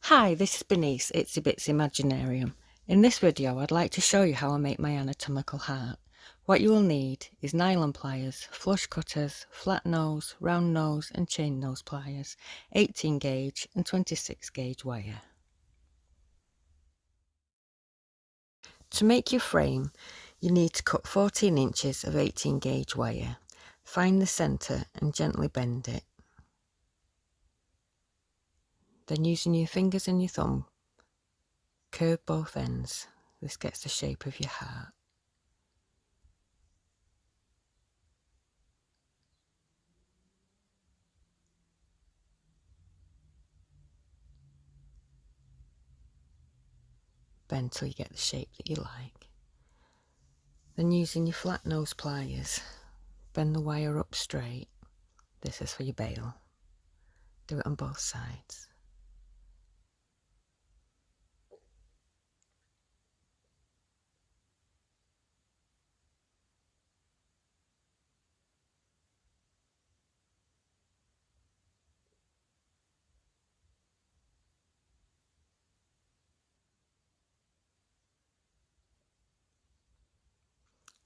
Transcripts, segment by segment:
Hi, this is Bernice, Itsy Bitsy Imaginarium. In this video I'd like to show you how I make my anatomical heart. What you will need is nylon pliers, flush cutters, flat nose, round nose and chain nose pliers, 18 gauge and 26 gauge wire. To make your frame you need to cut 14 inches of 18 gauge wire. Find the centre and gently bend it. Then using your fingers and your thumb, curve both ends. This gets the shape of your heart. Bend till you get the shape that you like. Then using your flat nose pliers, bend the wire up straight. This is for your bail. Do it on both sides.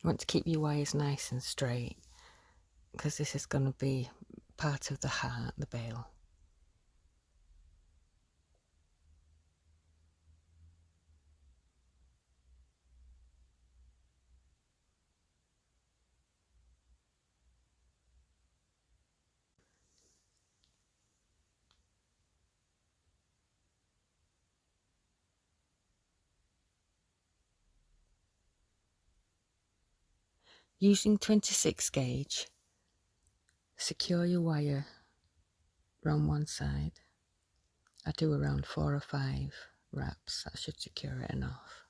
You want to keep your wires nice and straight because this is going to be part of the heart, the bail. Using 26 gauge, secure your wire around one side. I do around 4 or 5 wraps, that should secure it enough.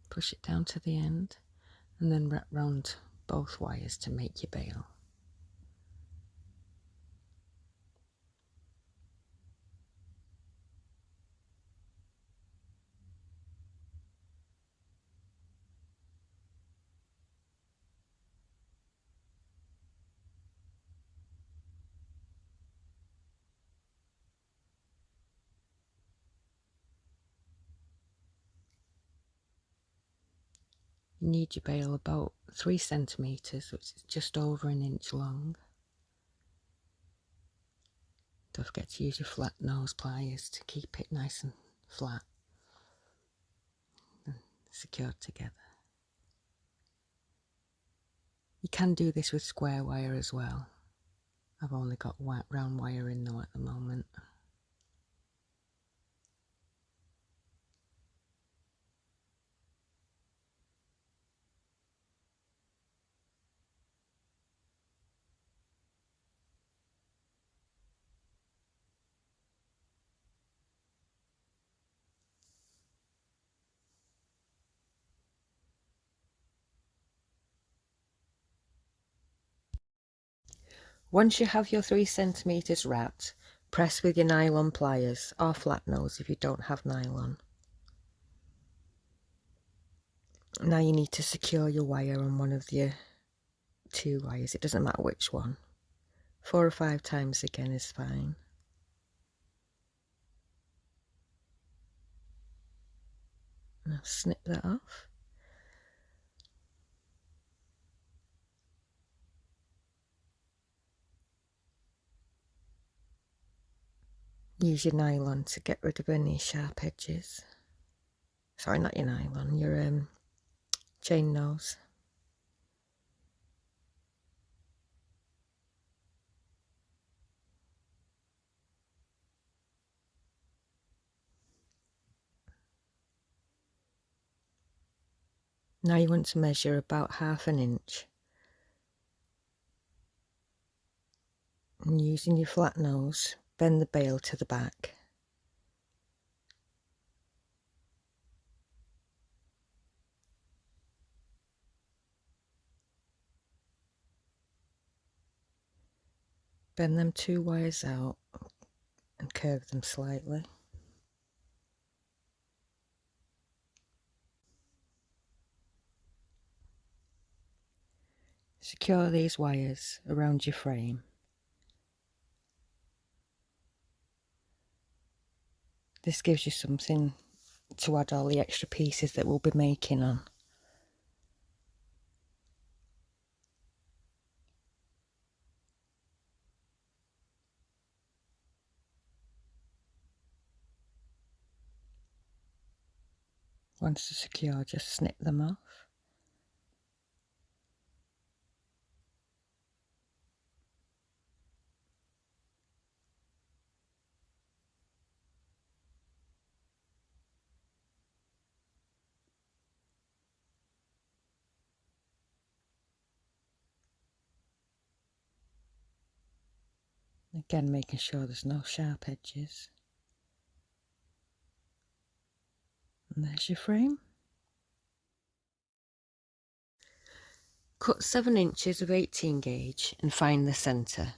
Push it down to the end and then wrap round both wires to make your bail. You need your bail about 3 centimetres, which is just over an inch long. Don't forget to use your flat nose pliers to keep it nice and flat and secured together. You can do this with square wire as well. I've only got round wire in though at the moment. Once you have your 3 centimetres wrapped, press with your nylon pliers or flat nose if you don't have nylon. Now you need to secure your wire on one of your 2 wires, it doesn't matter which one. 4 or 5 times again is fine. Now snip that off. Use your nylon to get rid of any sharp edges. Sorry, not your nylon, your chain nose. Now you want to measure about 1/2 inch. And using your flat nose, bend the bail to the back. Bend them 2 wires out and curve them slightly. Secure these wires around your frame. This gives you something to add all the extra pieces that we'll be making on. Once they're secure, just snip them off. Again, making sure there's no sharp edges. And there's your frame. Cut 7 inches of 18 gauge and find the centre.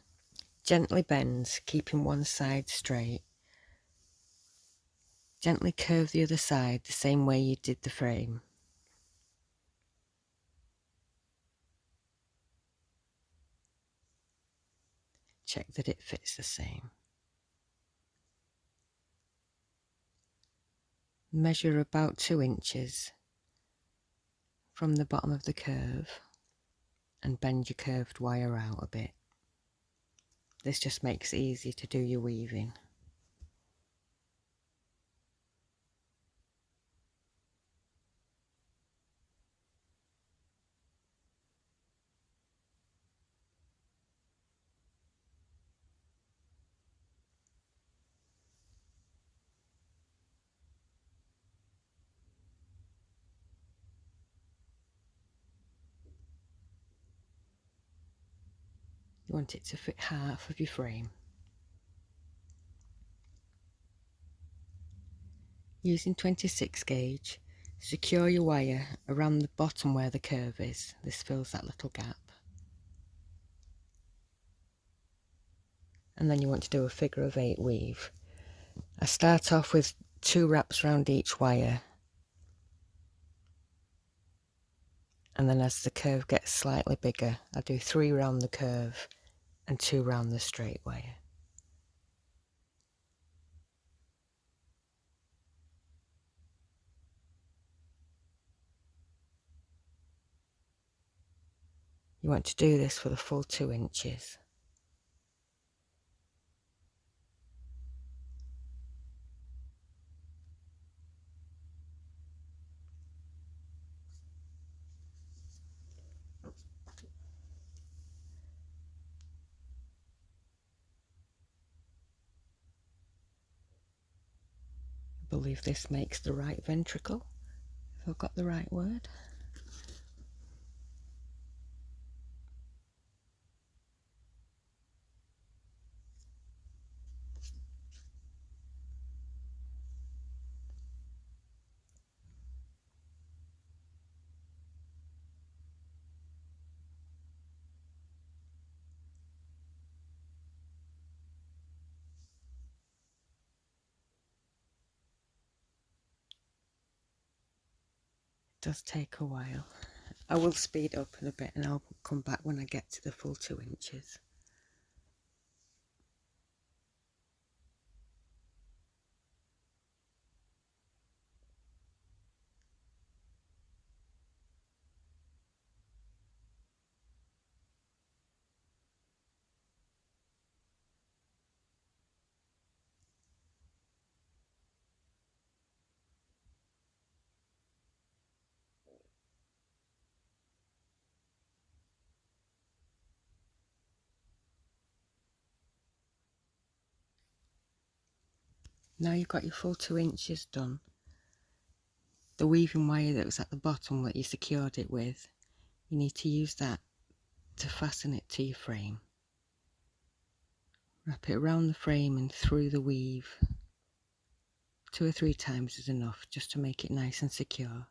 Gently bend, keeping one side straight. Gently curve the other side the same way you did the frame. Check that it fits the same. Measure about 2 inches from the bottom of the curve and bend your curved wire out a bit. This just makes it easy to do your weaving. You want it to fit half of your frame. Using 26 gauge, secure your wire around the bottom where the curve is. This fills that little gap. And then you want to do a figure of 8 weave. I start off with 2 wraps around each wire, and then as the curve gets slightly bigger, I do 3 round the curve and 2 round the straight wire. You want to do this for the full 2 inches. I believe this makes the right ventricle, if I've got the right word. It does take a while. I will speed up in a bit and I'll come back when I get to the full 2 inches. Now you've got your full 2 inches done, the weaving wire that was at the bottom that you secured it with, you need to use that to fasten it to your frame. Wrap it around the frame and through the weave. 2 or 3 times is enough just to make it nice and secure.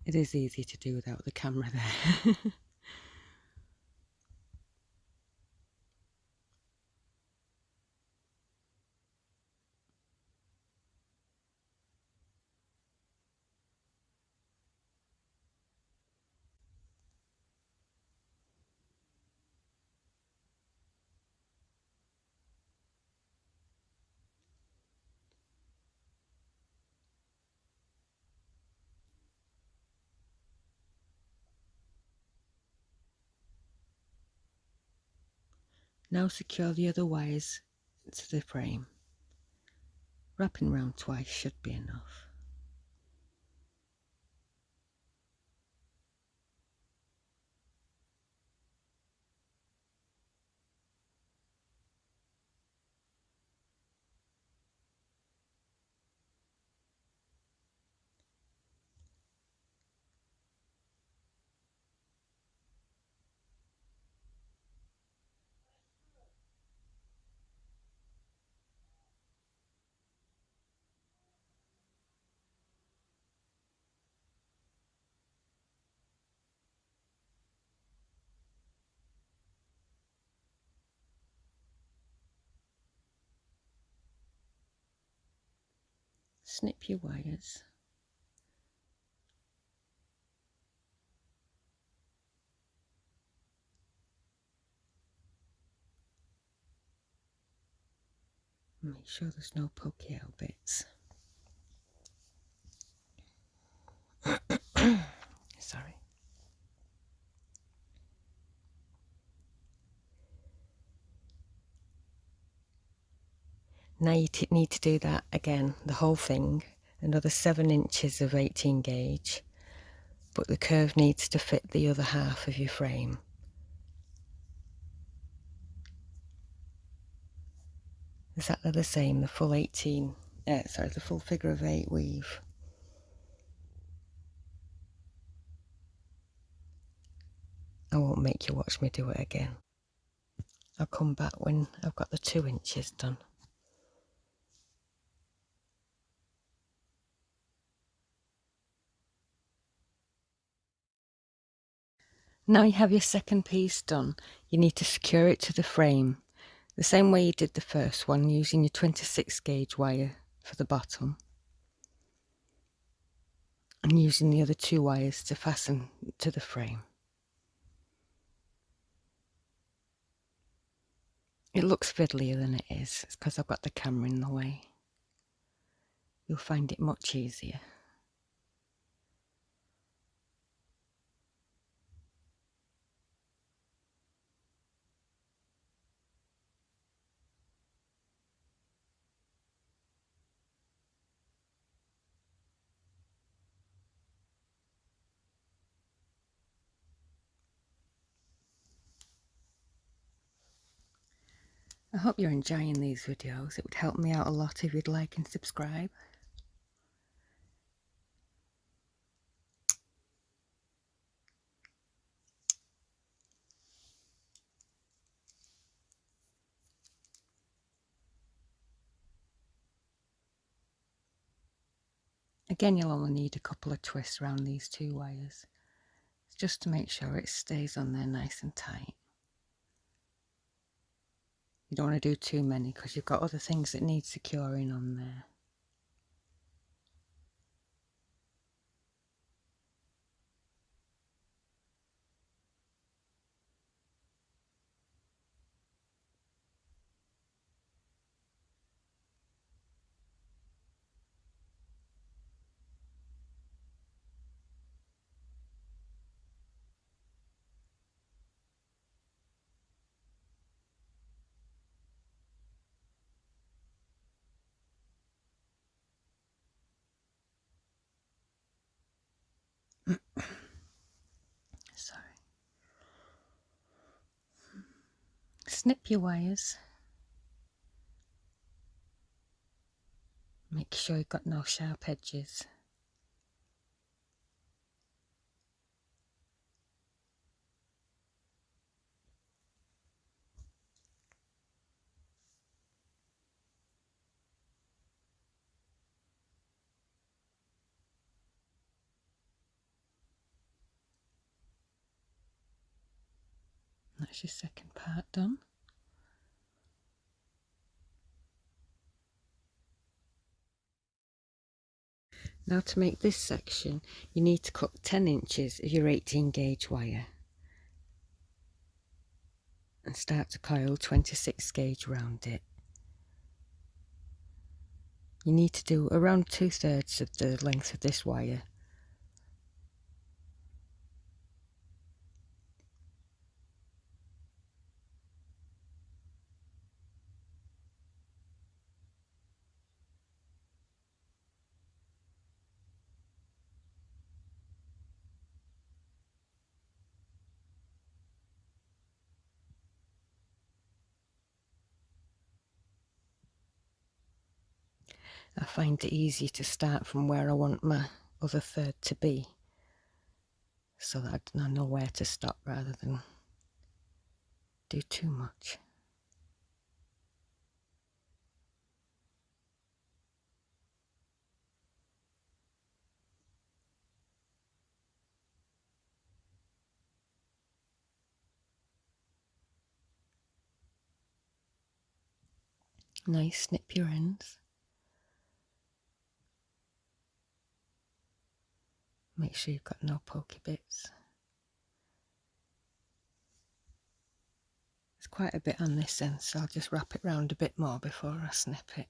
It is easy to do without the camera there. Now secure the other wires to the frame. Wrapping round twice should be enough. Snip your wires. Make sure there's no pokey out bits. Sorry. Now you need to do that again, the whole thing, another 7 inches of 18 gauge, but the curve needs to fit the other half of your frame. Exactly the same, the full the full figure of 8 weave. I won't make you watch me do it again. I'll come back when I've got the 2 inches done. Now you have your second piece done, you need to secure it to the frame, the same way you did the first one, using your 26 gauge wire for the bottom and using the other 2 wires to fasten to the frame. It looks fiddlier than it is, it's because I've got the camera in the way. You'll find it much easier. I hope you're enjoying these videos. It would help me out a lot if you'd like and subscribe. Again, you'll only need a couple of twists around these 2 wires, just to make sure it stays on there nice and tight. You don't want to do too many because you've got other things that need securing on there. Sorry. Snip your wires. Make sure you've got no sharp edges. That's your second part done. Now to make this section, you need to cut 10 inches of your 18 gauge wire and start to coil 26 gauge round it. You need to do around 2/3 of the length of this wire. I find it easier to start from where I want my other third to be, so that I know where to stop rather than do too much. Now you snip your ends. Make sure you've got no pokey bits. There's quite a bit on this end, so I'll just wrap it round a bit more before I snip it.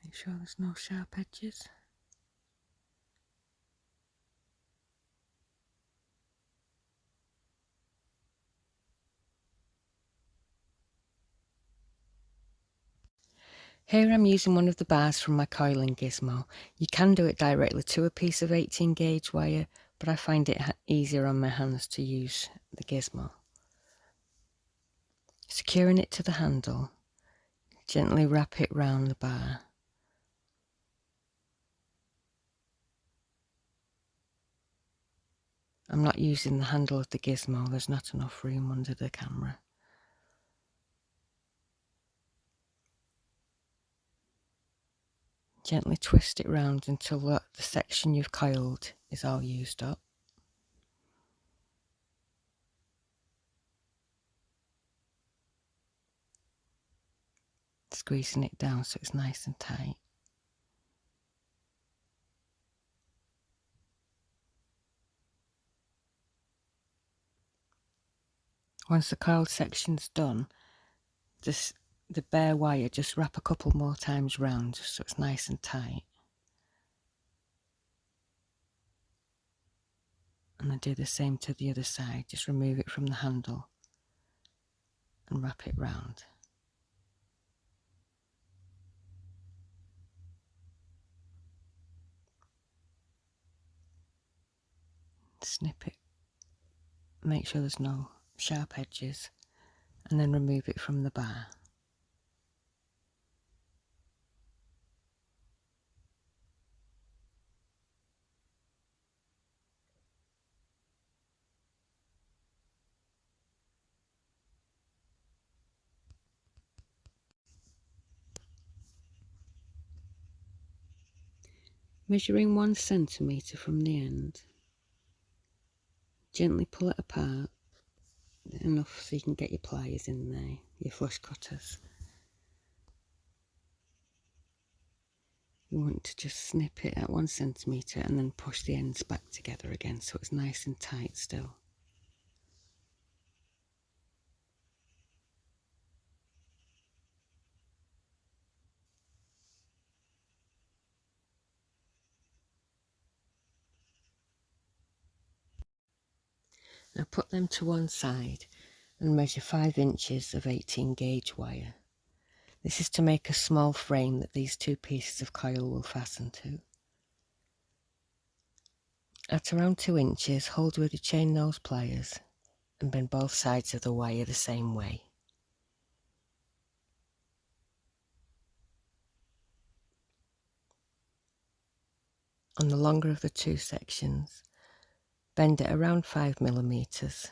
Make sure there's no sharp edges. Here I'm using one of the bars from my coiling gizmo. You can do it directly to a piece of 18 gauge wire, but I find it easier on my hands to use the gizmo. Securing it to the handle, gently wrap it round the bar. I'm not using the handle of the gizmo, there's not enough room under the camera. Gently twist it round until the section you've coiled is all used up. Squeezing it down so it's nice and tight. Once the coiled section's done, the bare wire, just wrap a couple more times round so it's nice and tight. And then do the same to the other side, just remove it from the handle and wrap it round. Snip it, make sure there's no sharp edges, and then remove it from the bar. Measuring 1 centimetre from the end, gently pull it apart enough so you can get your pliers in there, your flush cutters. You want to just snip it at 1 centimetre and then push the ends back together again so it's nice and tight still. Now put them to one side and measure 5 inches of 18 gauge wire. This is to make a small frame that these 2 pieces of coil will fasten to. At around 2 inches, hold with your chain nose pliers and bend both sides of the wire the same way. On the longer of the 2 sections, bend it around 5 millimeters.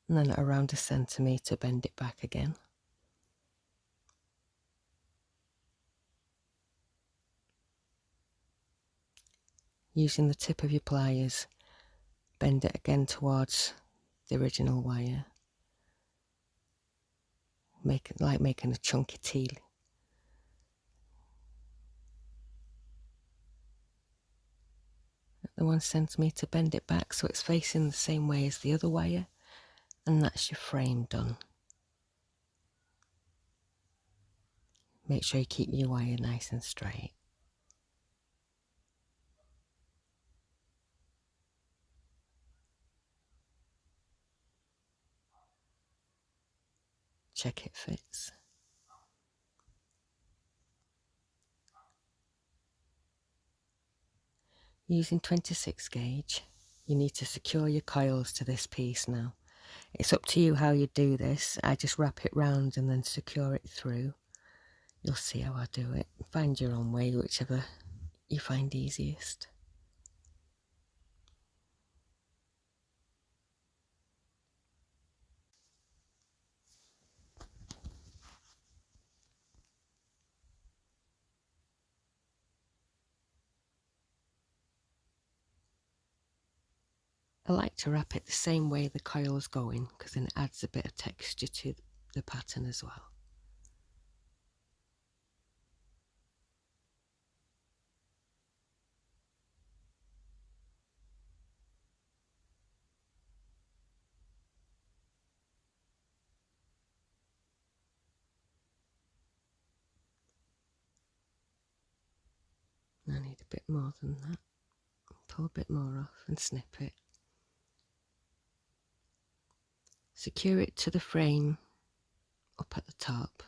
And then at around 1 centimetre, bend it back again. Using the tip of your pliers, bend it again towards the original wire. Make it like making a chunky T. At the 1 centimetre, bend it back so it's facing the same way as the other wire, and that's your frame done. Make sure you keep your wire nice and straight. check it fits. Using 26 gauge, you need to secure your coils to this piece now. It's up to you how you do this. I just wrap it round and then secure it through. You'll see how I do it. Find your own way, whichever you find easiest. I like to wrap it the same way the coil's going, because then it adds a bit of texture to the pattern as well. I need a bit more than that. Pull a bit more off and snip it. Secure it to the frame up at the top.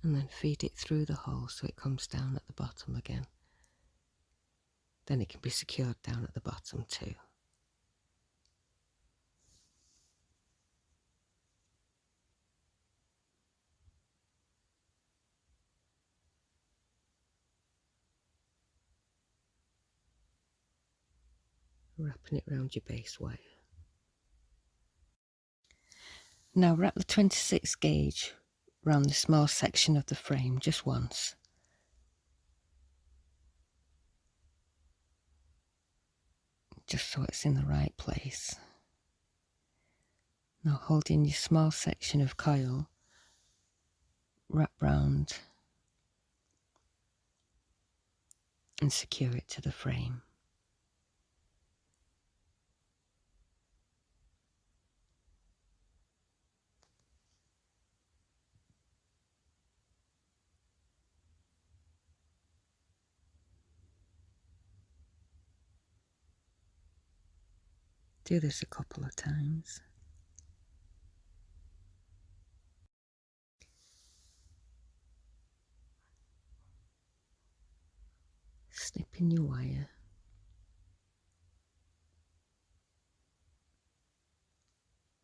And then feed it through the hole so it comes down at the bottom again. Then it can be secured down at the bottom too. Wrapping it round your base wire. Now wrap the 26 gauge round the small section of the frame just once. Just so it's in the right place. Now holding your small section of coil, wrap round and secure it to the frame. Do this a couple of times. Snipping your wire.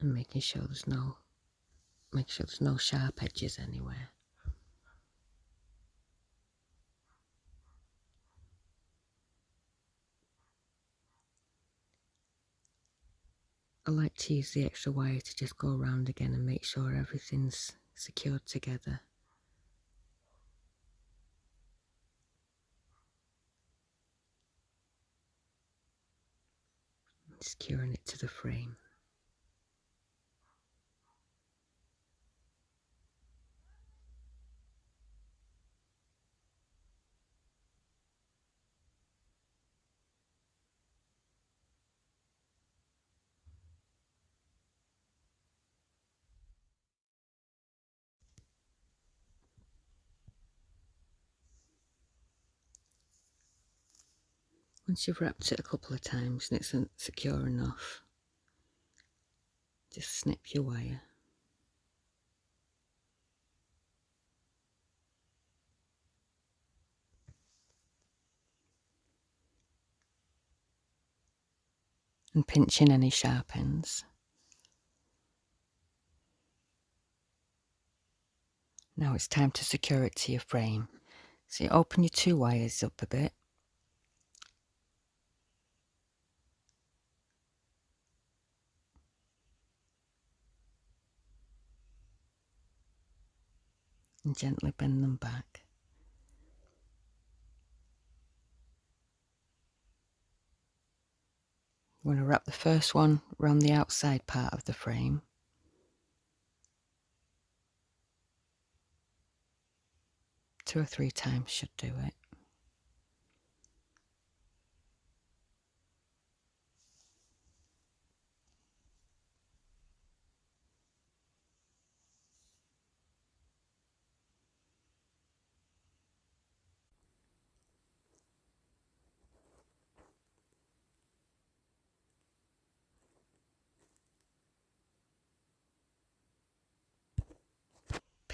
And making sure there's no sharp edges anywhere. I like to use the extra wire to just go around again and make sure everything's secured together. Securing it to the frame. Once you've wrapped it a couple of times and it's secure enough, just snip your wire. And pinch in any sharp ends. Now it's time to secure it to your frame. So you open your two wires up a bit. And gently bend them back. You want to wrap the first one around the outside part of the frame. Two or three times should do it.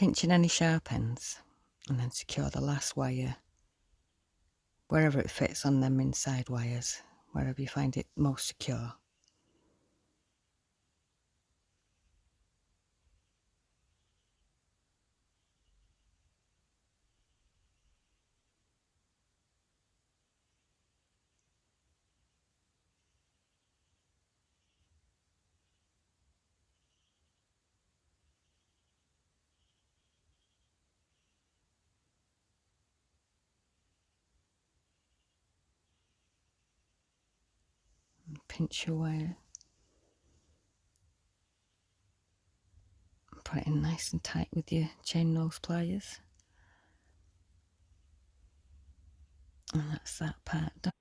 pinching any sharp ends, and then secure the last wire wherever it fits on them inside wires, wherever you find it most secure. Pinch your wire, put it in nice and tight with your chain nose pliers, and that's that part done.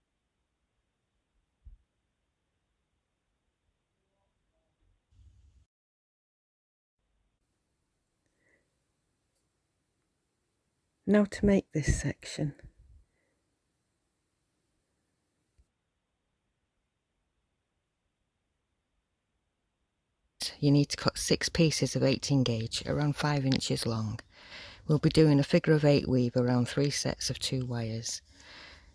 Now to make this section, you need to cut 6 pieces of 18 gauge around 5 inches long. We'll be doing a figure of 8 weave around 3 sets of 2 wires.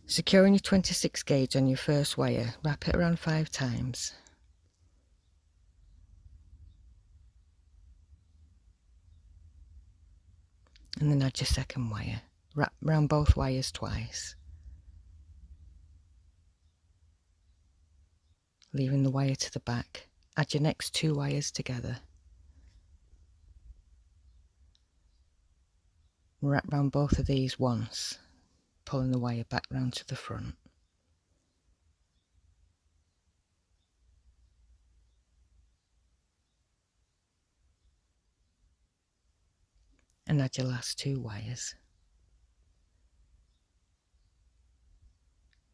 Securing your 26 gauge on your first wire, wrap it around 5 times. And then add your second wire. Wrap round both wires twice, leaving the wire to the back. Add your next 2 wires together. Wrap round both of these once, pulling the wire back round to the front. And add your last 2 wires.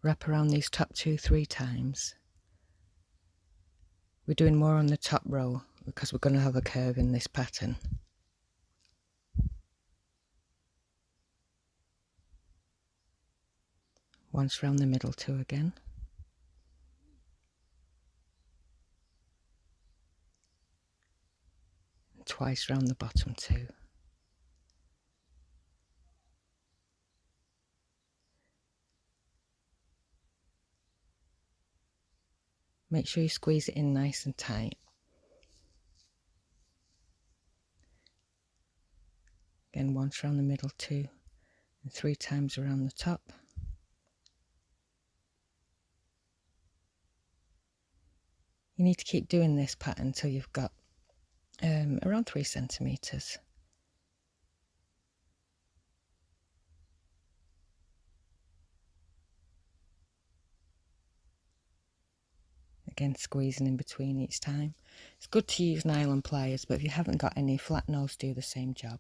Wrap around these top 2 3 times. We're doing more on the top row because we're going to have a curve in this pattern. Once round the middle 2 again. And twice round the bottom 2. Make sure you squeeze it in nice and tight. Again, once around the middle 2 and 3 times around the top. You need to keep doing this pattern until you've got around 3 centimetres. Again, squeezing in between each time. It's good to use nylon pliers, but if you haven't got any, flat nose do the same job.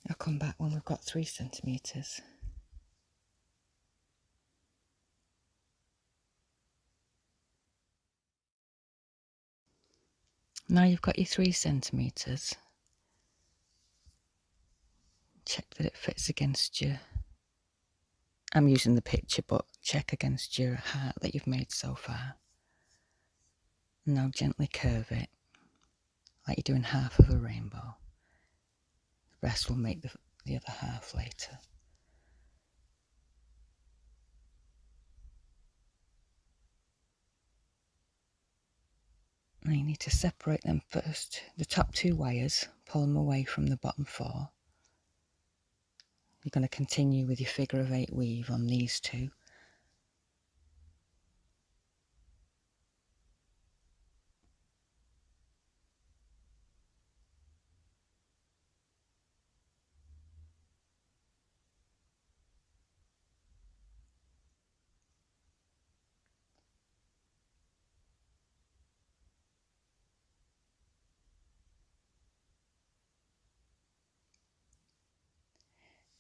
I'll come back when we've got 3 centimetres. Now you've got your 3 centimetres. Check that it fits against your... I'm using the picture, but check against your heart that you've made so far. Now gently curve it, like you're doing half of a rainbow. The rest will make the other half later. Now you need to separate them first. The top 2 wires, pull them away from the bottom 4. You're going to continue with your figure of 8 weave on these 2.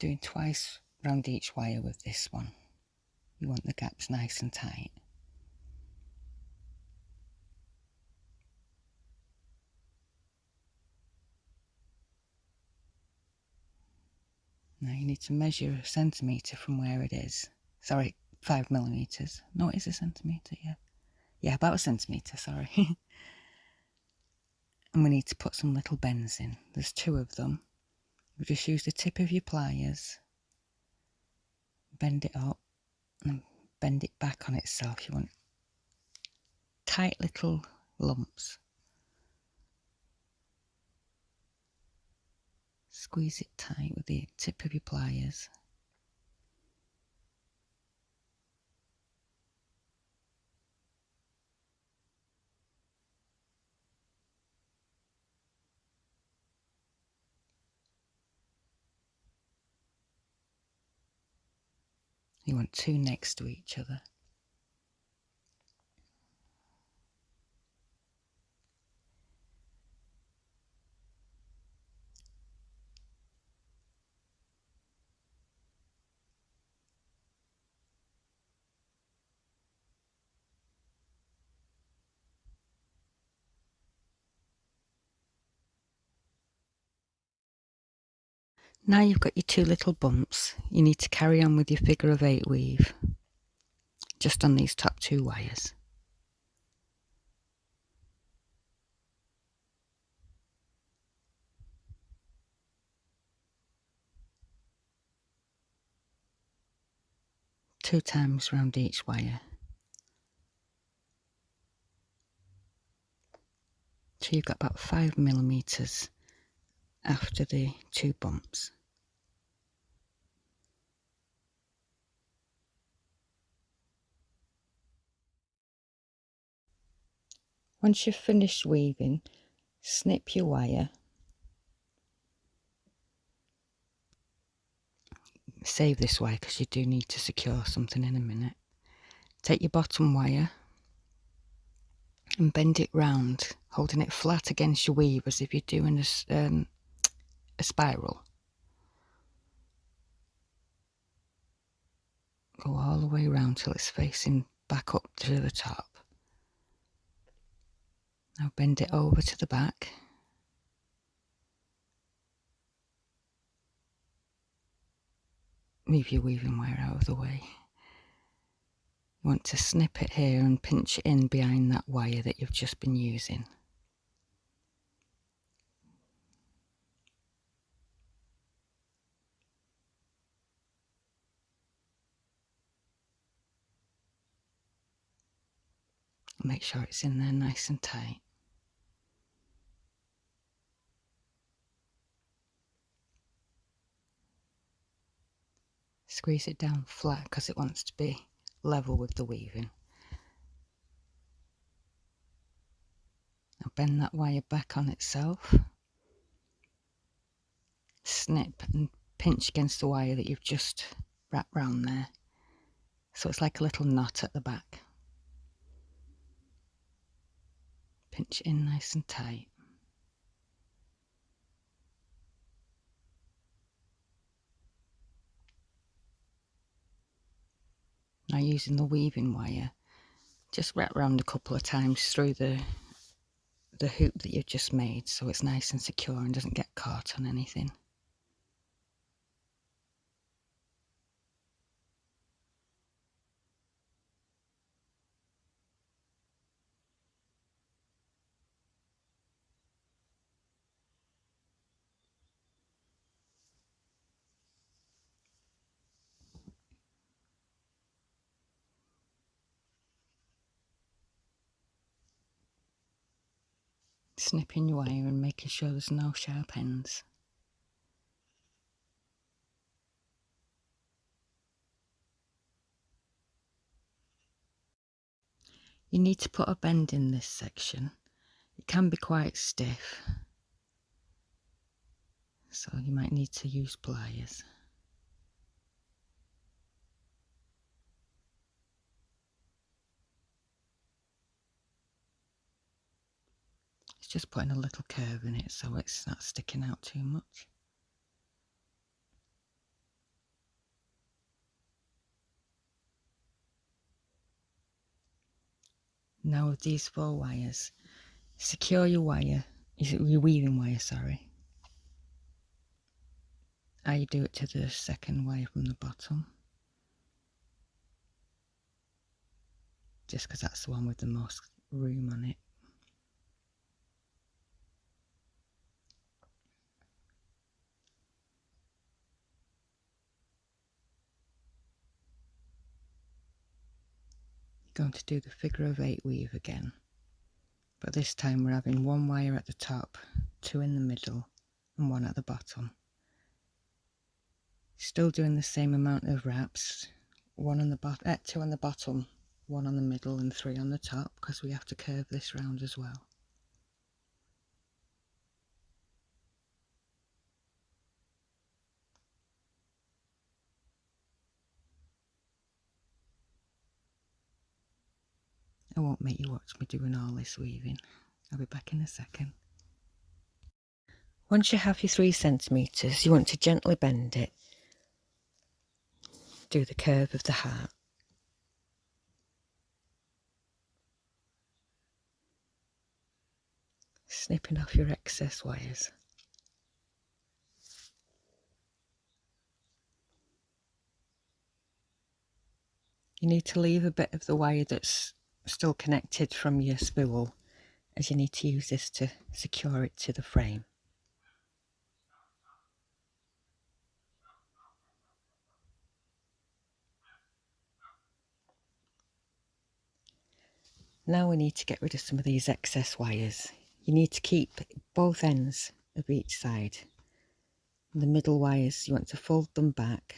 Doing twice round each wire with this one. You want the gaps nice and tight. Now you need to measure a centimetre from where it is. Sorry, 5mm. No, it is a centimetre, yeah. Yeah, about a centimetre, sorry. And we need to put some little bends in. There's 2 of them. You just use the tip of your pliers, bend it up, and bend it back on itself. You want tight little lumps. Squeeze it tight with the tip of your pliers. You want 2 next to each other. Now you've got your 2 little bumps, you need to carry on with your figure of 8 weave, just on these top 2 wires. Two times round each wire. So you've got about 5mm after the 2 bumps. Once you've finished weaving, snip your wire. Save this wire because you do need to secure something in a minute. Take your bottom wire and bend it round, holding it flat against your weave as if you're doing a spiral. Go all the way around till it's facing back up to the top. Now bend it over to the back. Move your weaving wire out of the way. You want to snip it here and pinch it in behind that wire that you've just been using. Make sure it's in there nice and tight. Squeeze it down flat because it wants to be level with the weaving. Now bend that wire back on itself. Snip and pinch against the wire that you've just wrapped round there. So it's like a little knot at the back. Pinch it in nice and tight. Now using the weaving wire, just wrap round a couple of times through the hoop that you've just made so it's nice and secure and doesn't get caught on anything. Snipping your wire and making sure there's no sharp ends. You need to put a bend in this section. It can be quite stiff, so you might need to use pliers. It's just putting a little curve in it so it's not sticking out too much. Now with these 4 wires, secure your wire, your weaving wire, sorry. I do it to the second wire from the bottom, just because that's the one with the most room on it. Going to do the figure of 8 weave again, but this time we're having 1 wire at the top, 2 in the middle and 1 at the bottom. Still doing the same amount of wraps, 1 on the bottom, 2 on the bottom, 1 on the middle and 3 on the top, because we have to curve this round as well. I won't make you watch me doing all this weaving. I'll be back in a second. Once you have your 3 centimetres, you want to gently bend it. Do the curve of the heart. Snipping off your excess wires. You need to leave a bit of the wire that's still connected from your spool, as you need to use this to secure it to the frame. Now we need to get rid of some of these excess wires. You need to keep both ends of each side. The middle wires, you want to fold them back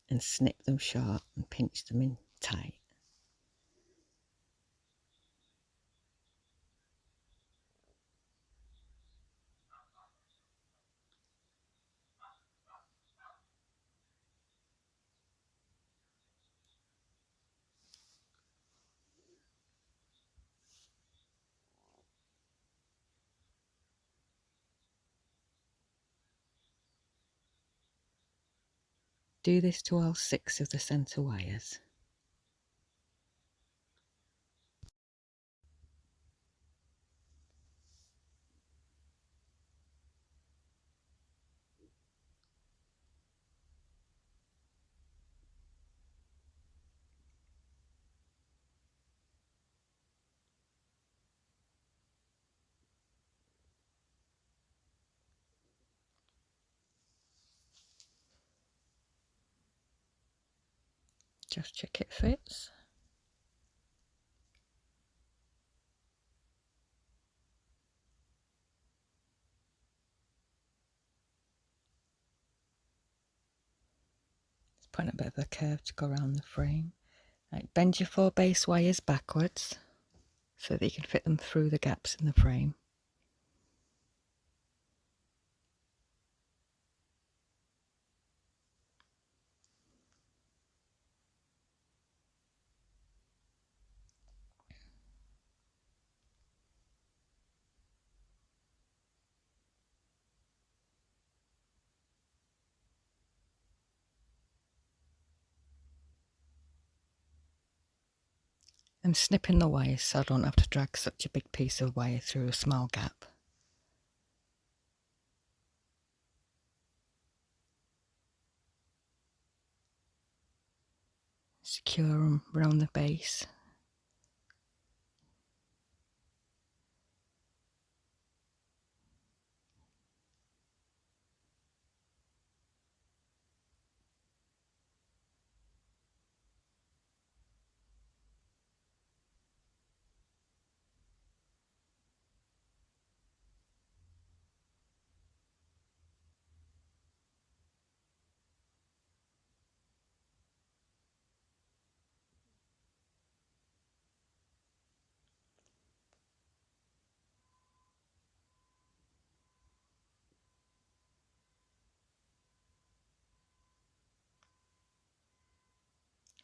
and snip them short and pinch them in tight. Do this to all 6 of the centre wires. Just check it fits. Just putting a bit of a curve to go around the frame. Right, bend your 4 base wires backwards so that you can fit them through the gaps in the frame. I'm snipping the wires so I don't have to drag such a big piece of wire through a small gap. Secure them around the base.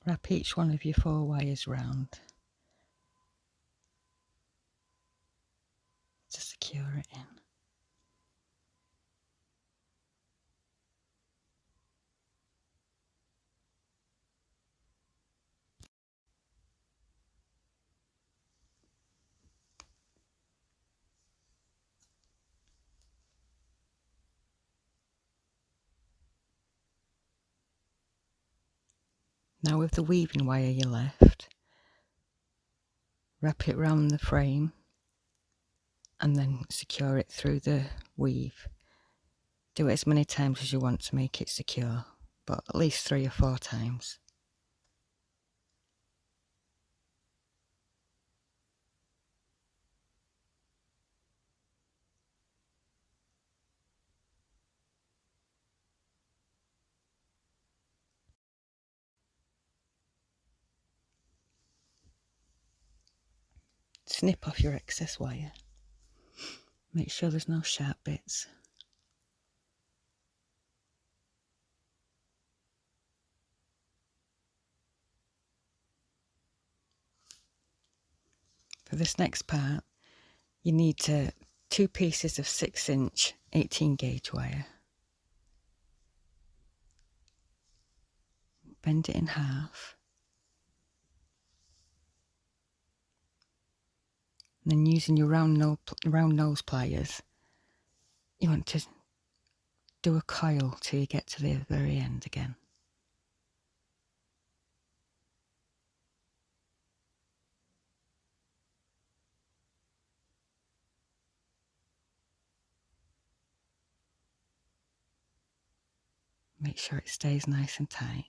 Wrap each one of your 4 wires round to secure it in. Now with the weaving wire you left, wrap it round the frame and then secure it through the weave. Do it as many times as you want to make it secure, but at least 3 or 4 times. Snip off your excess wire. Make sure there's no sharp bits. For this next part, you need 2 pieces of 6-inch 18 gauge wire. Bend it in half. And then using your round nose pliers, you want to do a coil till you get to the very end again. Make sure it stays nice and tight.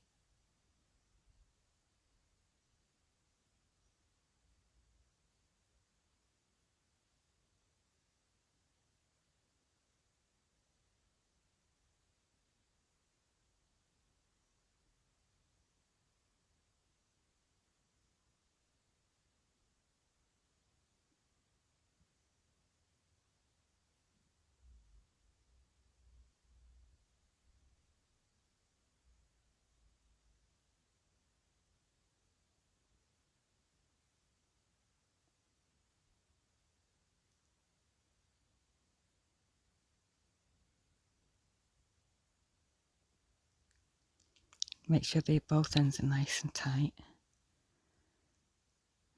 Make sure that both ends are nice and tight.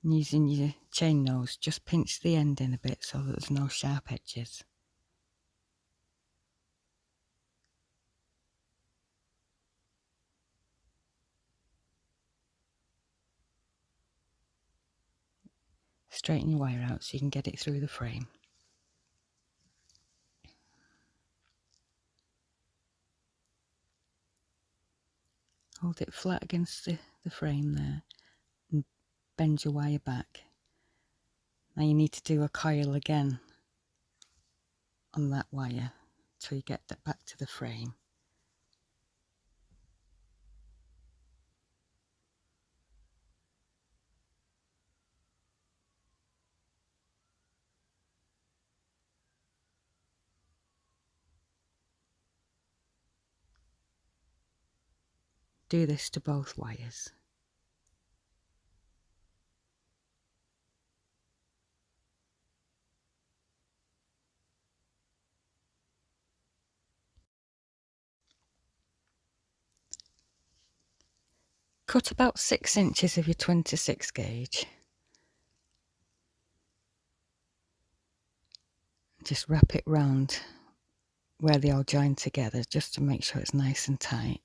And using your chain nose, just pinch the end in a bit so that there's no sharp edges. Straighten your wire out so you can get it through the frame. Hold it flat against the frame there and bend your wire back. Now you need to do a coil again on that wire till you get that back to the frame. Do this to both wires. Cut about 6 inches of your 26 gauge. Just wrap it round where they all join together just to make sure it's nice and tight.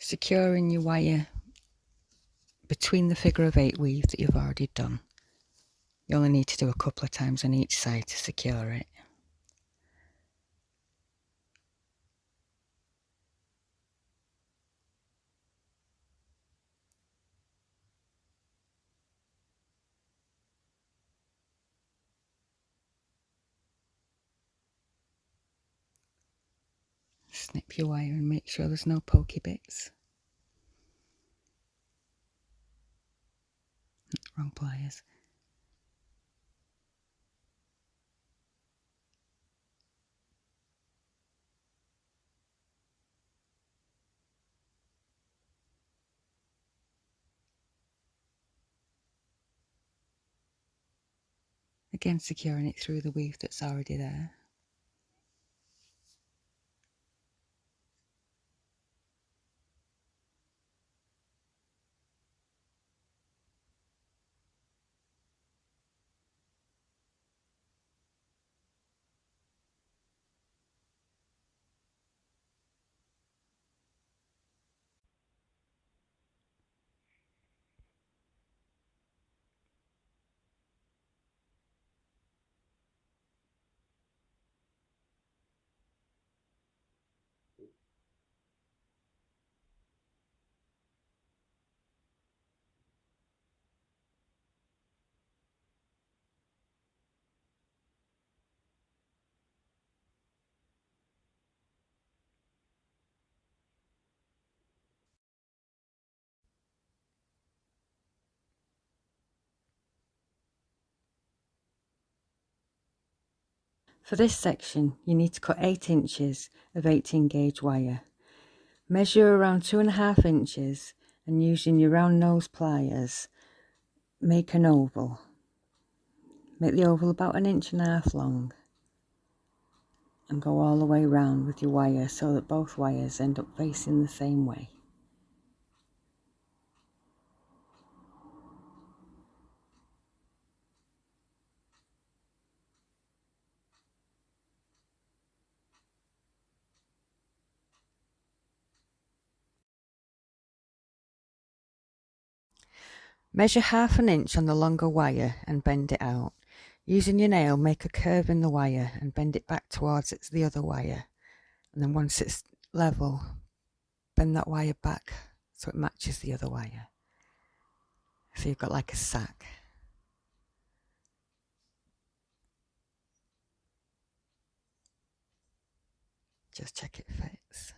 Securing your wire between the figure of 8 weave that you've already done. You only need to do a couple of times on each side to secure it. Snip your wire and make sure there's no pokey bits. Wrong pliers. Again, securing it through the weave that's already there. For this section, you need to cut 8 inches of 18 gauge wire. Measure around 2.5 inches and using your round nose pliers, make an oval. Make the oval about 1.5 inches long and go all the way round with your wire so that both wires end up facing the same way. Measure 1/2 inch on the longer wire and bend it out. Using your nail, make a curve in the wire and bend it back towards the other wire. And then once it's level, bend that wire back so it matches the other wire. So you've got like a sack. Just check it fits.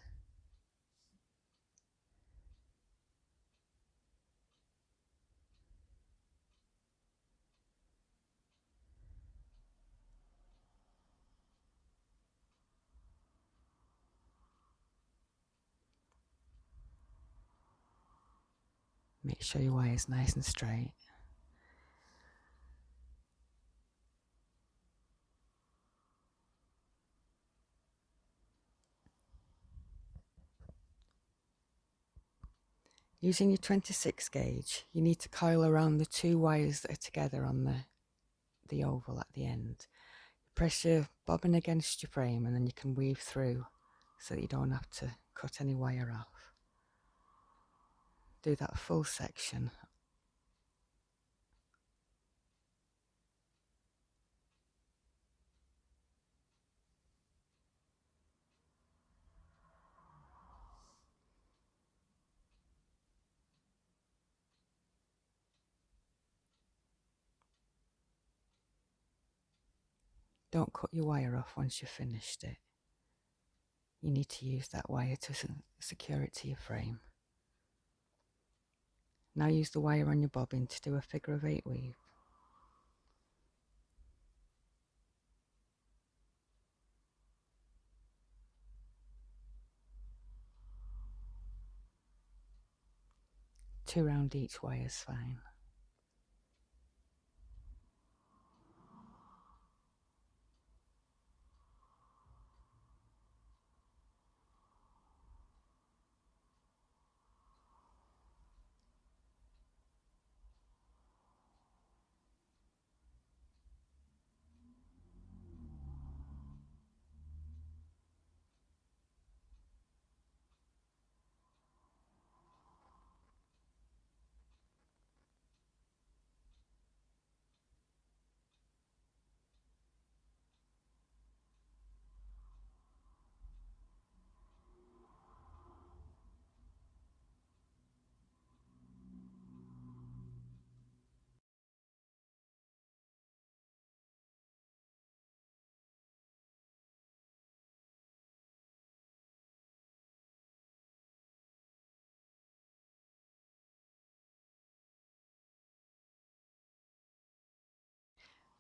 Make sure your wire is nice and straight. Using your 26 gauge, you need to coil around the 2 wires that are together on the oval at the end. Press your bobbin against your frame and then you can weave through so that you don't have to cut any wire off. Do that full section. Don't cut your wire off once you've finished it. You need to use that wire to secure it to your frame. Now use the wire on your bobbin to do a figure of 8 weave. Two round each wire is fine.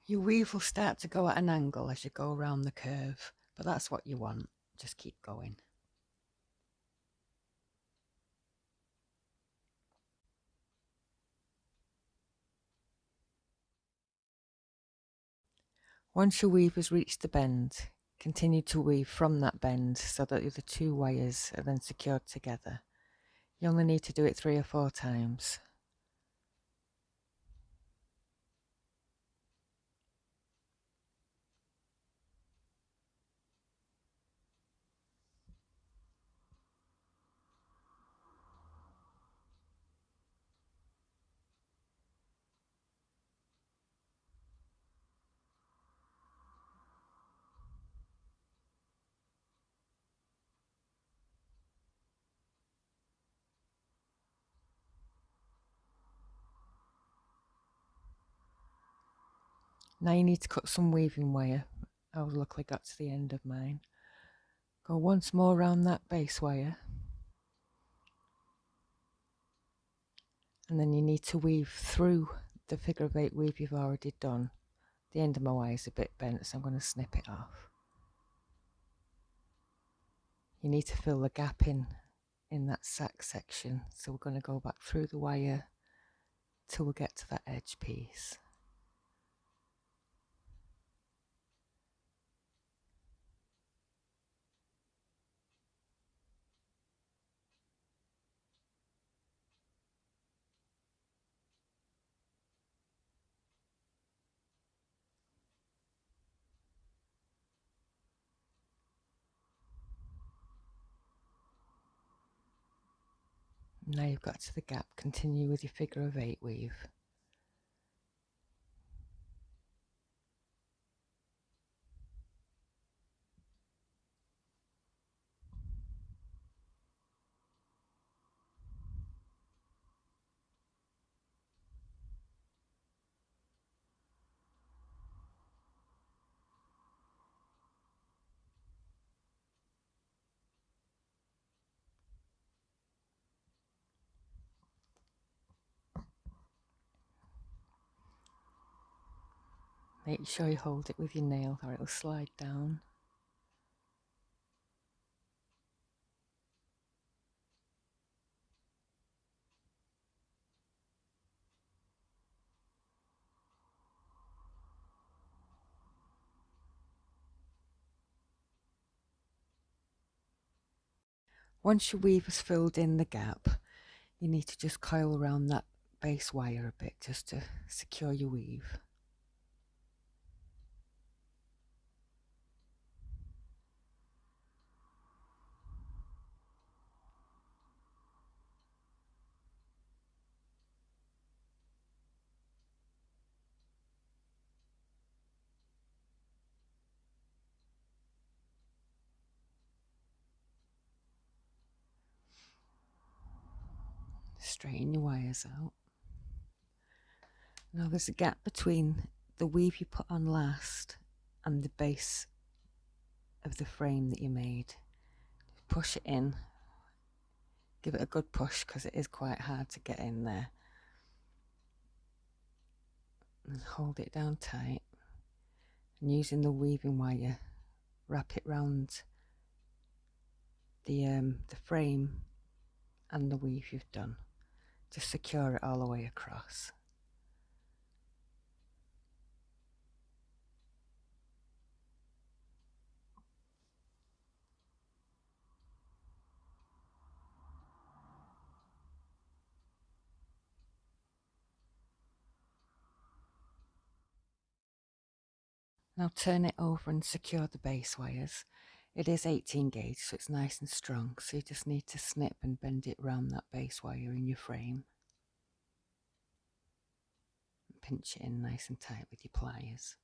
Your weave will start to go at an angle as you go around the curve, but that's what you want. Just keep going. Once your weave has reached the bend, continue to weave from that bend so that the 2 wires are then secured together. You only need to do it 3 or 4 times. Now you need to cut some weaving wire. I've luckily got to the end of mine. Go once more around that base wire. And then you need to weave through the figure of 8 weave you've already done The end of my wire is a bit bent, so I'm going to snip it off. You need to fill the gap in that sack section, so we're going to go back through the wire till we get to that edge piece. Now you've got to the gap, continue with your figure of 8 weave. Make sure you hold it with your nail or it'll slide down. Once your weave has filled in the gap, you need to just coil around that base wire a bit just to secure your weave. Straighten your wires out. Now there's a gap between the weave you put on last and the base of the frame that you made. Push it in, give it a good push because it is quite hard to get in there, and hold it down tight, and using the weaving wire wrap it round the frame and the weave you've done to secure it all the way across. Now turn it over and secure the base wires. It is 18 gauge, so it's nice and strong, so you just need to snip and bend it round that base wire in your frame. And pinch it in nice and tight with your pliers.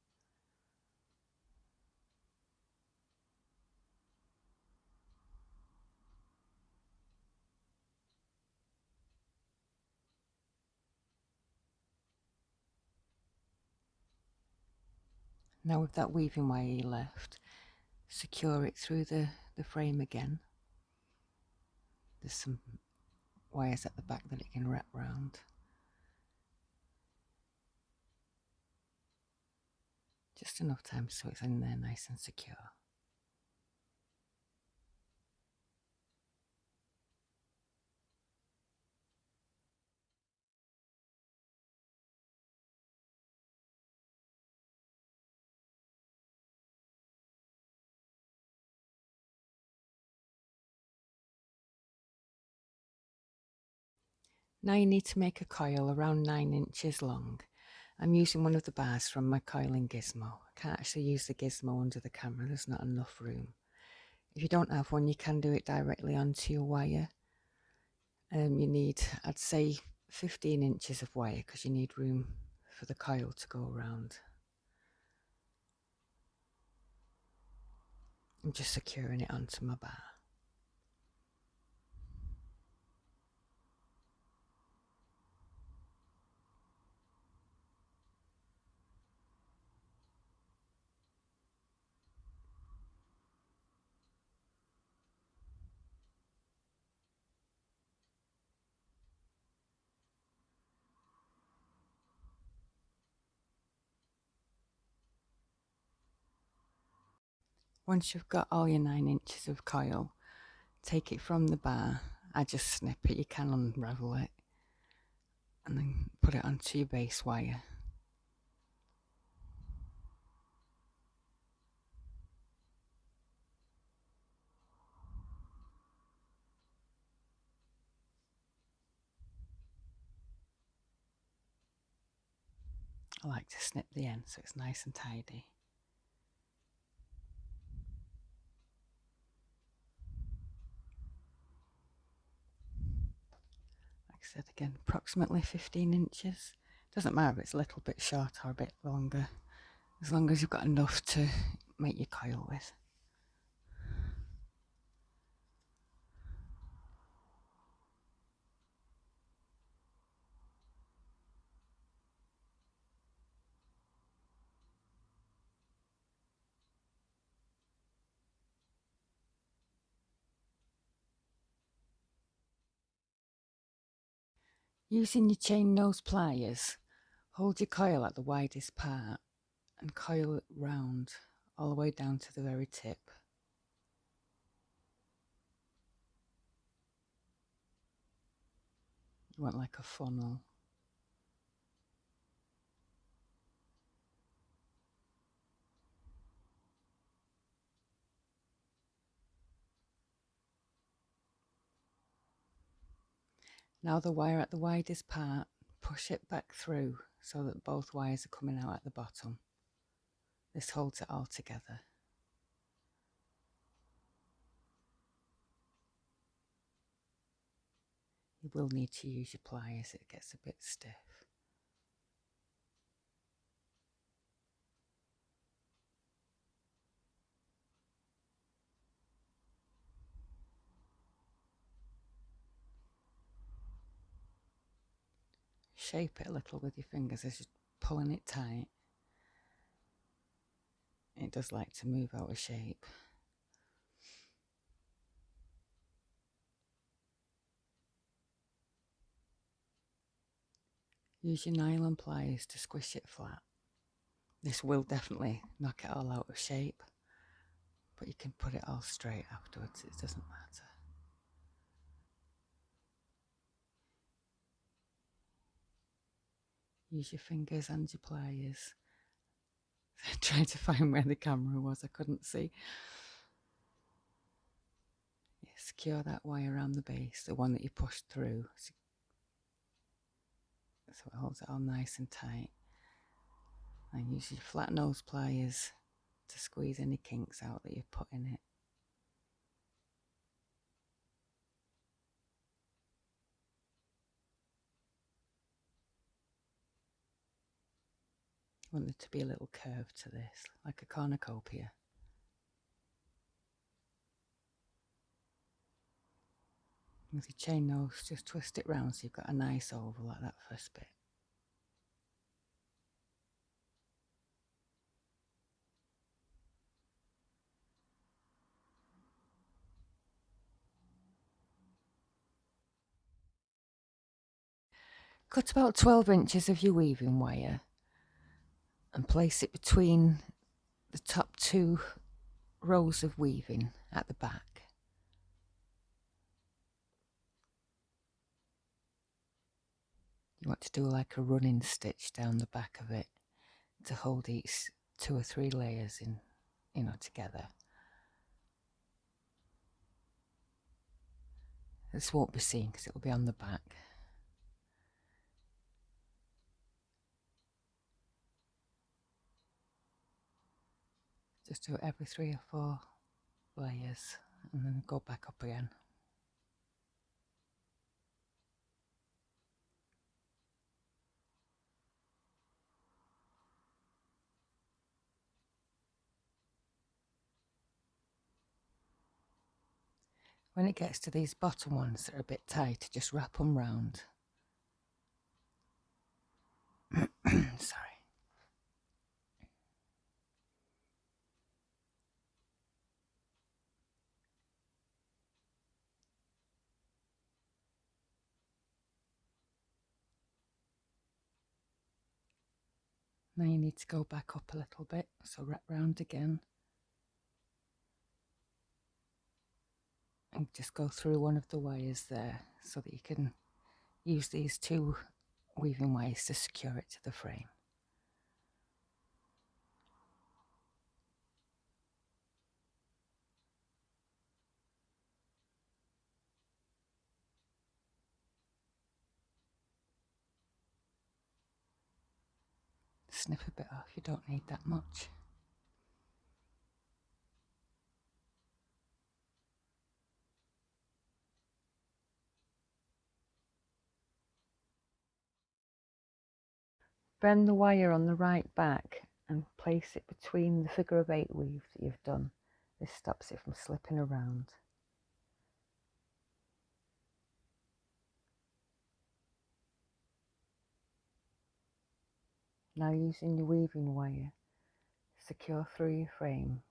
Now with that weaving wire left, secure it through the frame again. There's some wires at the back that it can wrap round. Just enough time so it's in there nice and secure. Now you need to make a coil around 9 inches long. I'm using one of the bars from my coiling gizmo. I can't actually use the gizmo under the camera, there's not enough room. If you don't have one, you can do it directly onto your wire. You need, I'd say, 15 inches of wire because you need room for the coil to go around. I'm just securing it onto my bar. Once you've got all your 9 inches of coil, take it from the bar. I just snip it, you can unravel it, and then put it onto your base wire. I like to snip the end so it's nice and tidy. Like I said again, approximately 15 inches. Doesn't matter if it's a little bit short or a bit longer, as long as you've got enough to make your coil with. Using your chain nose pliers, hold your coil at the widest part and coil it round all the way down to the very tip. You want like a funnel. Now the wire at the widest part, push it back through so that both wires are coming out at the bottom. This holds it all together. You will need to use your pliers, it gets a bit stiff. Shape it a little with your fingers as you're pulling it tight. It does like to move out of shape. Use your nylon pliers to squish it flat. This will definitely knock it all out of shape, but you can put it all straight afterwards, it doesn't matter. Use your fingers and your pliers. Trying to find where the camera was, I couldn't see. Yeah, secure that wire around the base, the one that you pushed through, so it holds it all nice and tight. And use your flat nose pliers to squeeze any kinks out that you've put in it. You want there to be a little curve to this, like a cornucopia. With your chain nose, just twist it round so you've got a nice oval like that first bit. Cut about 12 inches of your weaving wire and place it between the top 2 rows of weaving at the back. You want to do like a running stitch down the back of it to hold each 2 or 3 layers in, together. This won't be seen because it will be on the back. Just do it every 3 or 4 layers and then go back up again. When it gets to these bottom ones that are a bit tight, just wrap them round. Sorry. Now you need to go back up a little bit, so wrap round again. and just go through one of the wires there so that you can use these 2 weaving wires to secure it to the frame. Snip a bit off, you don't need that much. Bend the wire on the right back and place it between the figure of 8 weave that you've done. This stops it from slipping around. Now, using your weaving wire, secure through your frame.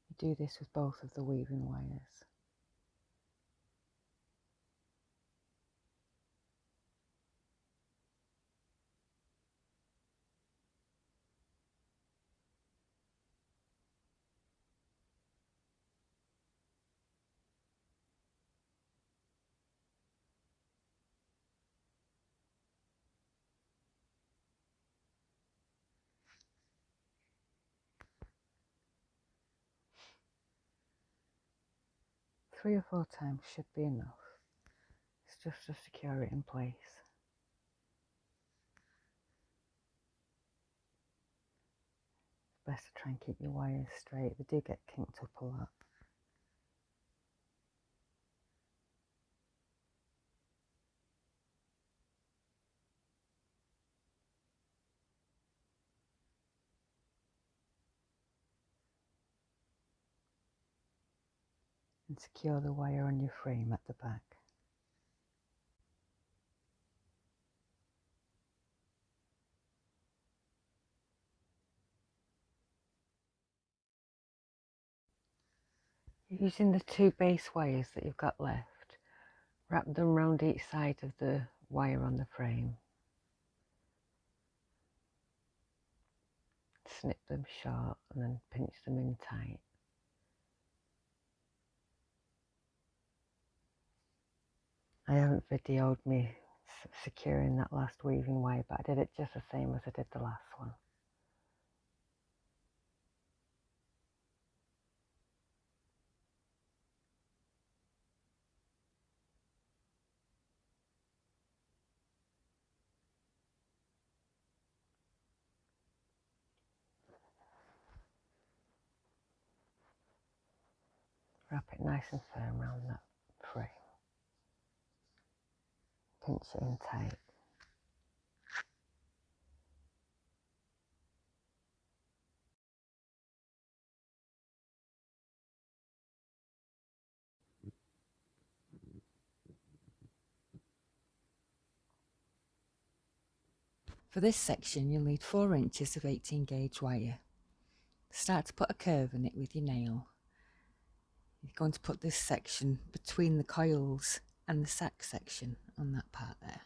You do this with both of the weaving wires. Three or 4 times should be enough. It's just to secure it in place. It's best to try and keep your wires straight. They do get kinked up a lot. And secure the wire on your frame at the back. Using the 2 base wires that you've got left, wrap them round each side of the wire on the frame. Snip them short and then pinch them in tight. I haven't videoed me securing that last weaving wire, but I did it just the same as I did the last one. Wrap it nice and firm around that frame. Pinch it in tight. For this section, you'll need 4 inches of 18 gauge wire. Start to put a curve in it with your nail. You're going to put this section between the coils and the sack section on that part there.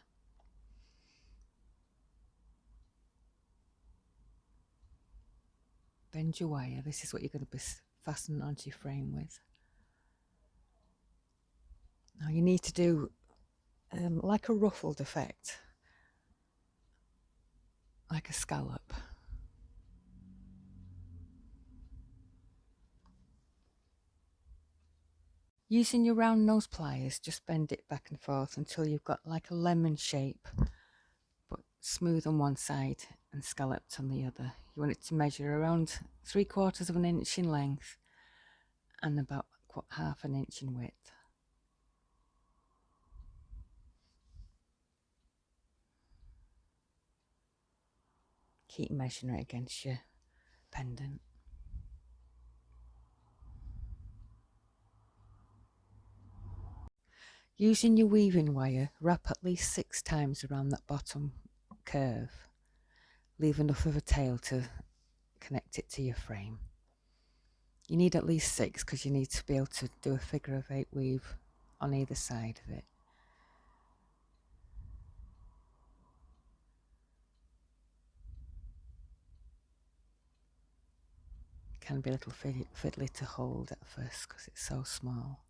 Bend your wire. This is what you're going to be fastening onto your frame with. Now you need to do like a ruffled effect, like a scallop. Using your round nose pliers, just bend it back and forth until you've got like a lemon shape, but smooth on one side and scalloped on the other. You want it to measure around 3/4 of an inch in length and about 1/2 an inch in width. Keep measuring it against your pendant. Using your weaving wire, wrap at least 6 times around that bottom curve. Leave enough of a tail to connect it to your frame. You need at least 6 because you need to be able to do a figure of 8 weave on either side of it. It can be a little fiddly to hold at first because it's so small.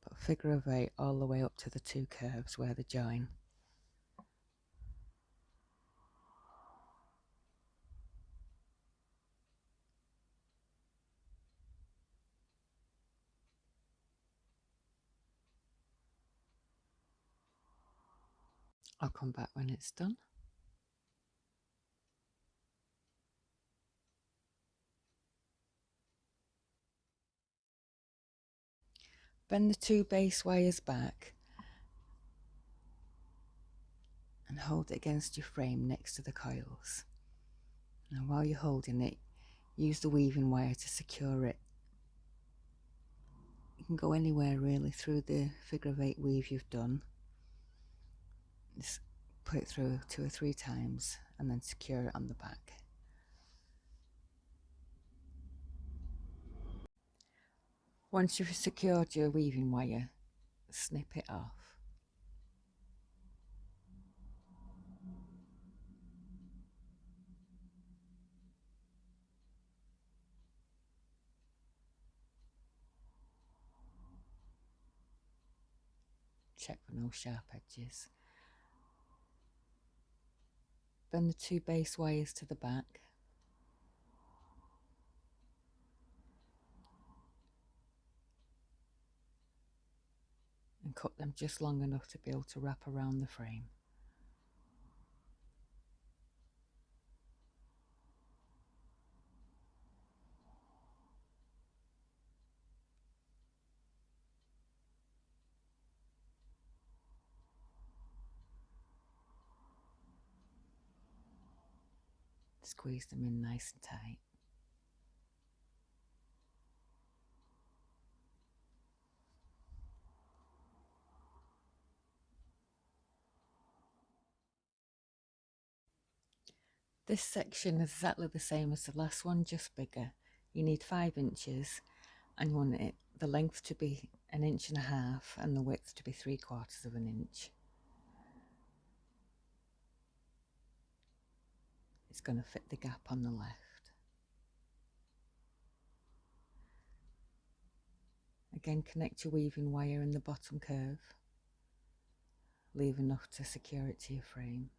But figure of 8 all the way up to the 2 curves where they join. I'll come back when it's done. Bend the 2 base wires back and hold it against your frame next to the coils. Now while you're holding it, use the weaving wire to secure it. You can go anywhere really through the figure of 8 weave you've done. Just put it through 2 or 3 times and then secure it on the back. Once you've secured your weaving wire, snip it off. Check for no sharp edges. Bend the 2 base wires to the back. And cut them just long enough to be able to wrap around the frame. Squeeze them in nice and tight. This section is exactly the same as the last one, just bigger. You need 5 inches and you want the length to be 1.5 inches and the width to be 3/4 of an inch. It's going to fit the gap on the left. Again, connect your weaving wire in the bottom curve. Leave enough to secure it to your frame.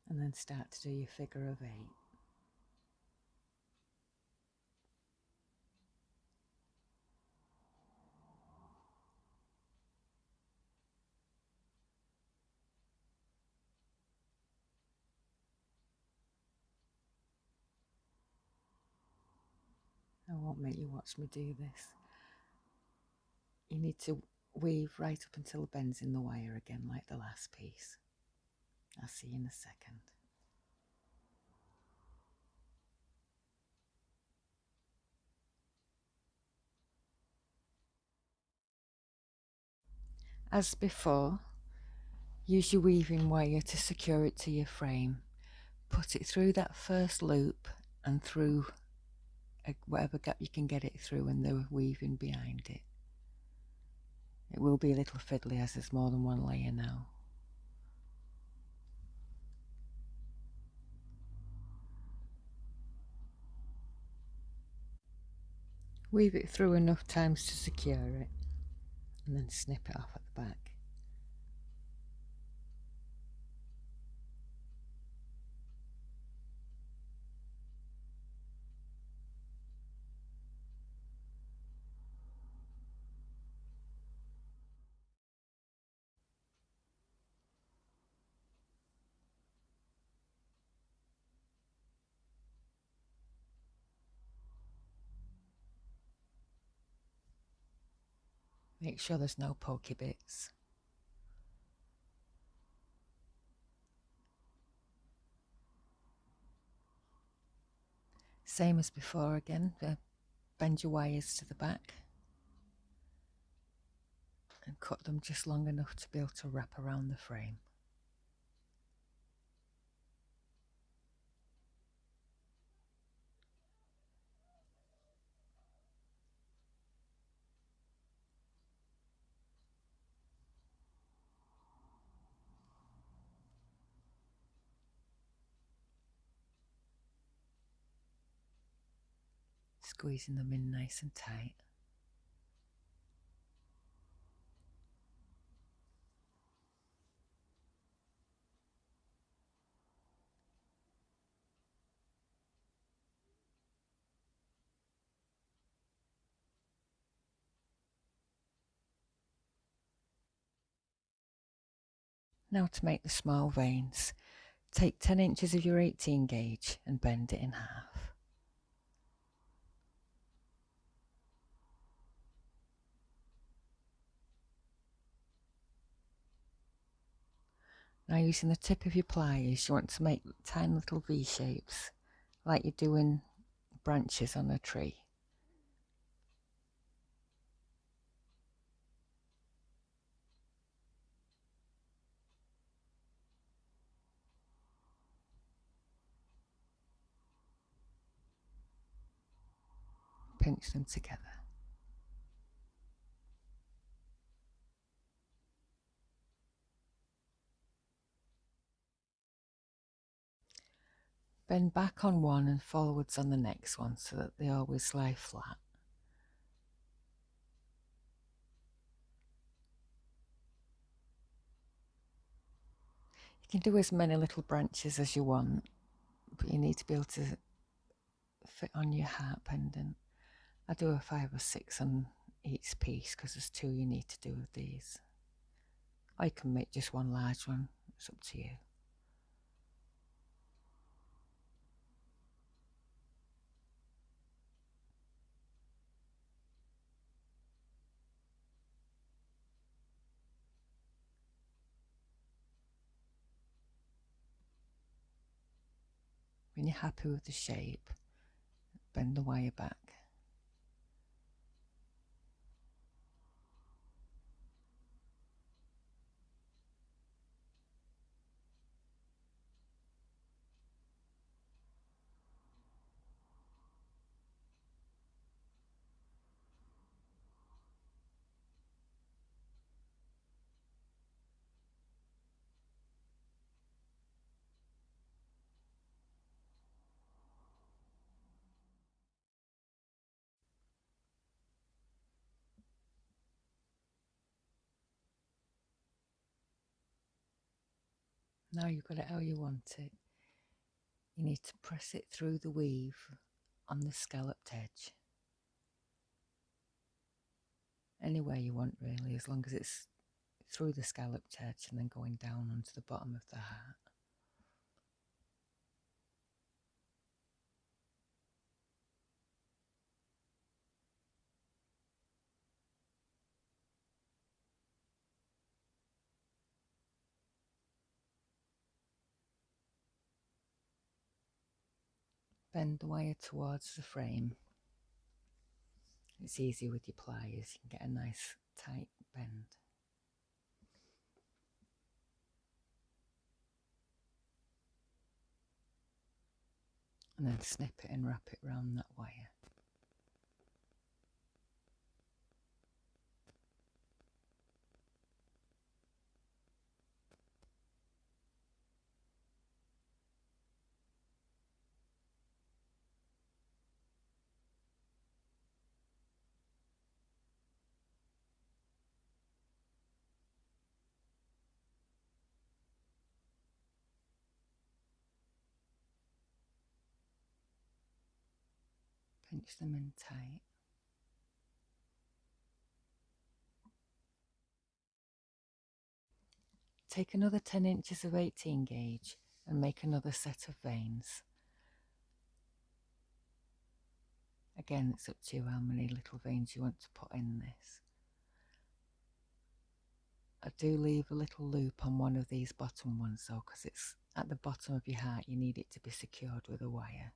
And then start to do your figure of 8. I won't make you watch me do this. You need to weave right up until it bends in the wire again, like the last piece. I'll see you in a second. As before, use your weaving wire to secure it to your frame. Put it through that first loop and through whatever gap you can get it through and the weaving behind it. It will be a little fiddly as there's more than one layer now. Weave it through enough times to secure it and then snip it off at the back. Make sure there's no pokey bits. Same as before again, bend your wires to the back and cut them just long enough to be able to wrap around the frame. Squeezing them in nice and tight. Now to make the small veins, take 10 inches of your 18 gauge and bend it in half. Now using the tip of your pliers, you want to make tiny little V shapes like you're doing branches on a tree. Pinch them together. Bend back on one and forwards on the next one so that they always lie flat. You can do as many little branches as you want, but you need to be able to fit on your heart pendant. I do a 5 or 6 on each piece because there's 2 you need to do with these. I can make just one large one, it's up to you. When you're happy with the shape, bend the wire back. Now you've got it how you want it. You need to press it through the weave on the scalloped edge. Anywhere you want really, as long as it's through the scalloped edge and then going down onto the bottom of the heart. Bend the wire towards the frame. It's easy with your pliers, you can get a nice tight bend. And then snip it and wrap it around that wire. Pinch them in tight. Take another 10 inches of 18 gauge and make another set of veins. Again, it's up to you how many little veins you want to put in this. I do leave a little loop on one of these bottom ones though, because it's at the bottom of your heart, you need it to be secured with a wire.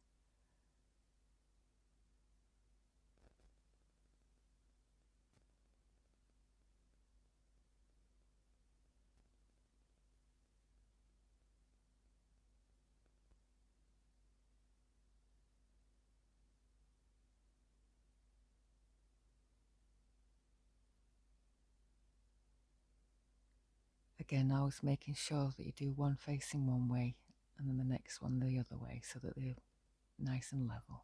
Again, always making sure that you do one facing one way and then the next one the other way so that they're nice and level.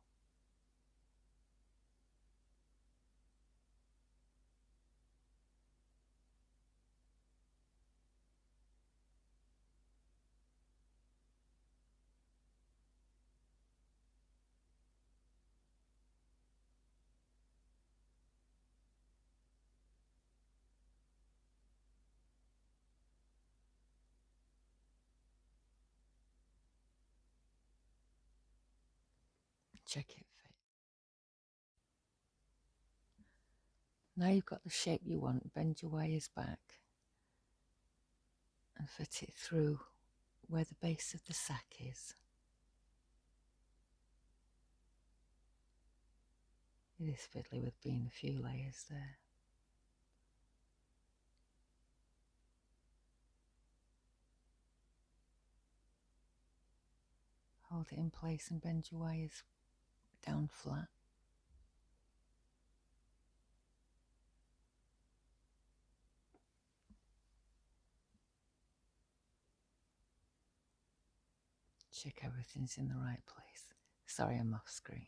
Check it fit. Now you've got the shape you want, bend your wires back and fit it through where the base of the sack is. It is fiddly with being a few layers there. Hold it in place and bend your wires down flat. Check everything's in the right place. Sorry, I'm off screen.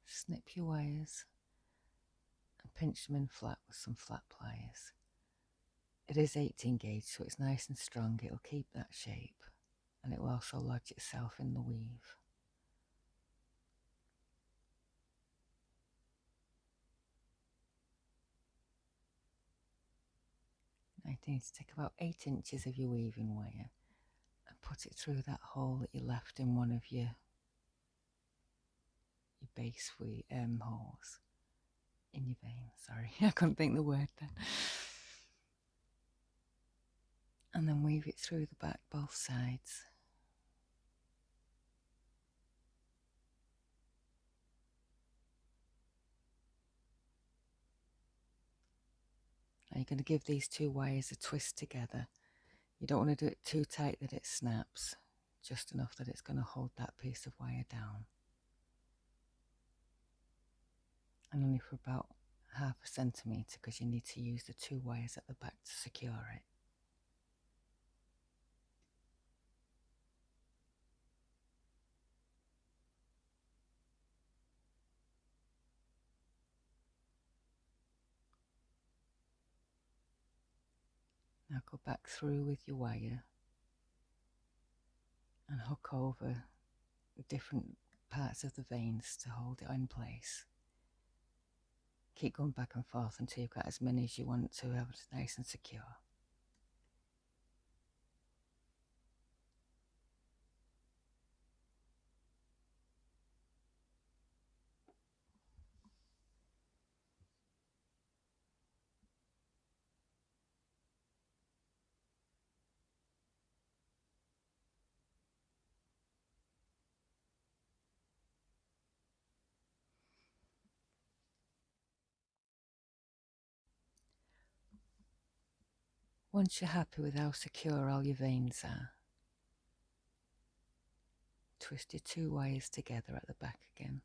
Snip your wires and pinch them in flat with some flat pliers. It is 18 gauge, so it's nice and strong. It'll keep that shape and it will also lodge itself in the weave. Now you need to take about 8 inches of your weaving wire and put it through that hole that you left in one of your base holes. In your vein, sorry, I couldn't think the word then. And then weave it through the back both sides. Now you're going to give these two wires a twist together. You don't want to do it too tight that it snaps, just enough that it's going to hold that piece of wire down. And only for about ½ centimetre, because you need to use the two wires at the back to secure it. Now go back through with your wire and hook over different parts of the veins to hold it in place. Keep going back and forth until you've got as many as you want to have it nice and secure. Once you're happy with how secure all your veins are, twist your two wires together at the back again.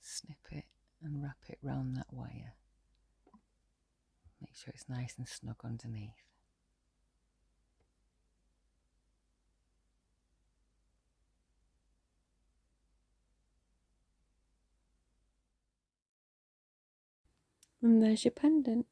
Snip it and wrap it round that wire. Make sure it's nice and snug underneath. And there's your pendant.